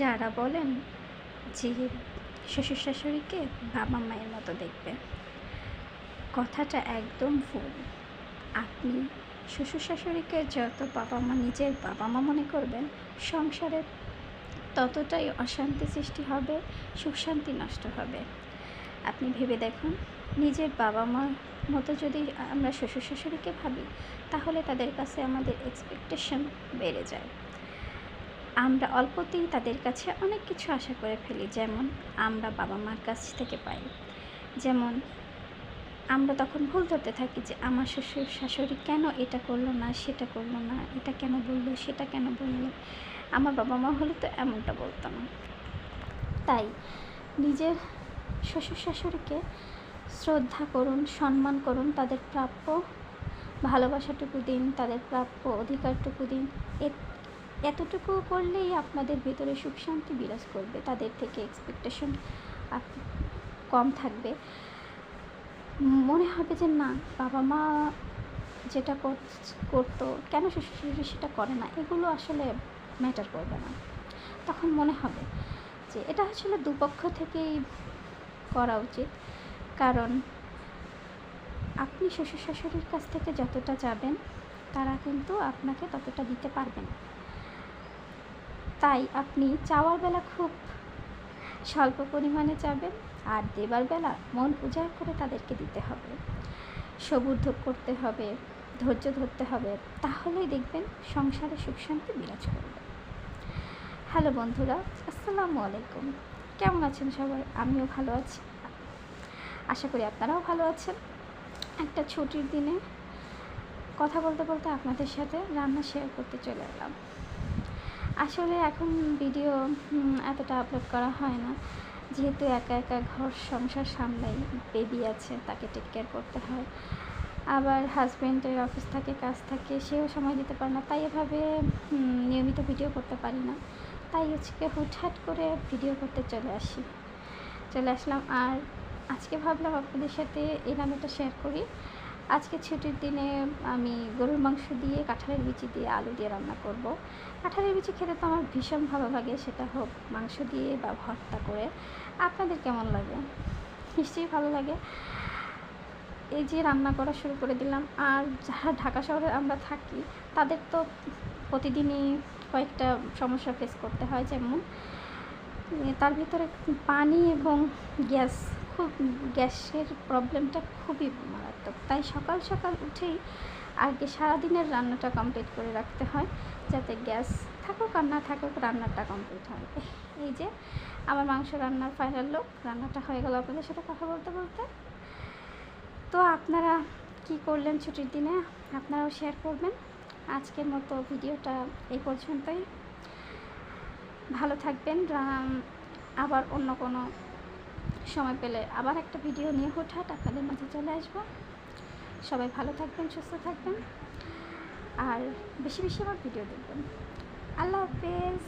যারা বলেন যে শ্বশুর শাশুড়িকে বাবা মায়ের মতো দেখবে, কথাটা একদম ভুল। আপনি শ্বশুর শাশুড়িকে যত বাবা মা নিজের বাবা মা মনে করবেন, সংসারে ততটাই অশান্তি সৃষ্টি হবে, সুখ শান্তি নষ্ট হবে। আপনি ভেবে দেখুন, নিজের বাবা মার মতো যদি আমরা শ্বশুর শাশুড়িকে ভাবি, তাহলে তাদের কাছে আমাদের এক্সপেকটেশন বেড়ে যায়। আমরা অল্পতেই তাদের কাছে অনেক কিছু আশা করে ফেলি, যেমন আমরা বাবা মার কাছ থেকে পাই। যেমন আমরা তখন ভুল ধরতে থাকি যে আমার শ্বশুর শাশুড়ি কেন এটা করলো না, সেটা করলো না, এটা কেন বললো, সেটা কেন বললো, আমার বাবা মা হলে তো এমনটা বলতো না। তাই নিজের শ্বশুর শাশুড়িকে শ্রদ্ধা করুন, সম্মান করুন, তাদের প্রাপ্য ভালোবাসাটুকু দিন, তাদের প্রাপ্য অধিকারটুকু দিন। এতটুকু করলেই আপনাদের ভিতরে সুখ শান্তি বিরাজ করবে, তাদের থেকে এক্সপেকটেশন কম থাকবে। মনে হবে যে না, বাবা মা যেটা করতো কেন শ্বশুর শাশুড়ি সেটা করে না, এগুলো আসলে ম্যাটার করবে না। তখন মনে হবে যে এটা আসলে দুপক্ষ থেকেই করা উচিত। কারণ আপনি শ্বশুর শাশুড়ির কাছ থেকে যতটা যাবেন, তারা কিন্তু আপনাকে ততটা দিতে পারবে না। তাই আপনি চাওয়ার বেলা খুব স্বল্প পরিমাণে চাবেন, আর দেবার বেলা মন উজাড় করে তাদেরকে দিতে হবে, সবুর করতে হবে, ধৈর্য ধরতে হবে। তাহলেই দেখবেন সংসারে সুখ শান্তি বিরাজ করবে। হ্যালো বন্ধুরা, আসসালামু আলাইকুম। কেমন আছেন সবাই? আমিও ভালো আছি, আশা করি আপনারাও ভালো আছেন। একটা ছুটির দিনে কথা বলতে বলতে আপনাদের সাথে রান্না শেয়ার করতে চলে এলাম। আসলে এখন ভিডিও এতটা আপলোড করা হয় না, যেহেতু একা একা ঘর সংসার সামলাই, বেবি আছে, তাকে টেক কেয়ার করতে হয়, আবার হাজব্যান্ডের অফিস থাকে, কাজ থাকে, সেও সময় দিতে পারে না। তাই এভাবে নিয়মিত ভিডিও করতে পারি না। তাই আজকে হুটহাট করে ভিডিও করতে চলে আসলাম। আর আজকে ভাবলাম আপনাদের সাথে এই রান্নাটা শেয়ার করি। আজকে ছুটির দিনে আমি গরুর মাংস দিয়ে, কাঁঠালের বিচি দিয়ে, আলু দিয়ে রান্না করব। কাঁঠালের বিচি খেতে তো আমার ভীষণ ভালো লাগে, সেটা হোক মাংস দিয়ে বা ভর্তা করে। আপনাদের কেমন লাগে? নিশ্চয়ই ভালো লাগে। এই যে রান্না করা শুরু করে দিলাম। আর যারা ঢাকা শহরে আমরা থাকি, তাদের তো প্রতিদিনই কয়েকটা সমস্যা ফেস করতে হয়। যেমন তার ভিতরে পানি এবং গ্যাস, গ্যাসের প্রবলেমটা খুবই মারাত্মক। তাই সকাল সকাল উঠেই আগে সারাদিনের রান্নাটা কমপ্লিট করে রাখতে হয়, যাতে গ্যাস থাকুক আর না থাকুক, রান্নাটা কমপ্লিট হয়। এই যে আমার মাংস রান্নার ফাইনাল লুক, রান্নাটা হয়ে গেল আপনাদের সাথে কথা বলতে বলতে। তো আপনারা কি করলেন ছুটির দিনে, আপনারাও শেয়ার করবেন। আজকের মতো ভিডিওটা এই পর্যন্তই। ভালো থাকবেন। আবার অন্য কোনো সময় পেলে আবার একটা ভিডিও নিয়ে হুটহাট আপনাদের মাঝে চলে আসবো। সবাই ভালো থাকবেন, সুস্থ থাকবেন, আর বেশি বেশি আমার ভিডিও দেখবেন। আল্লাহ হাফেজ।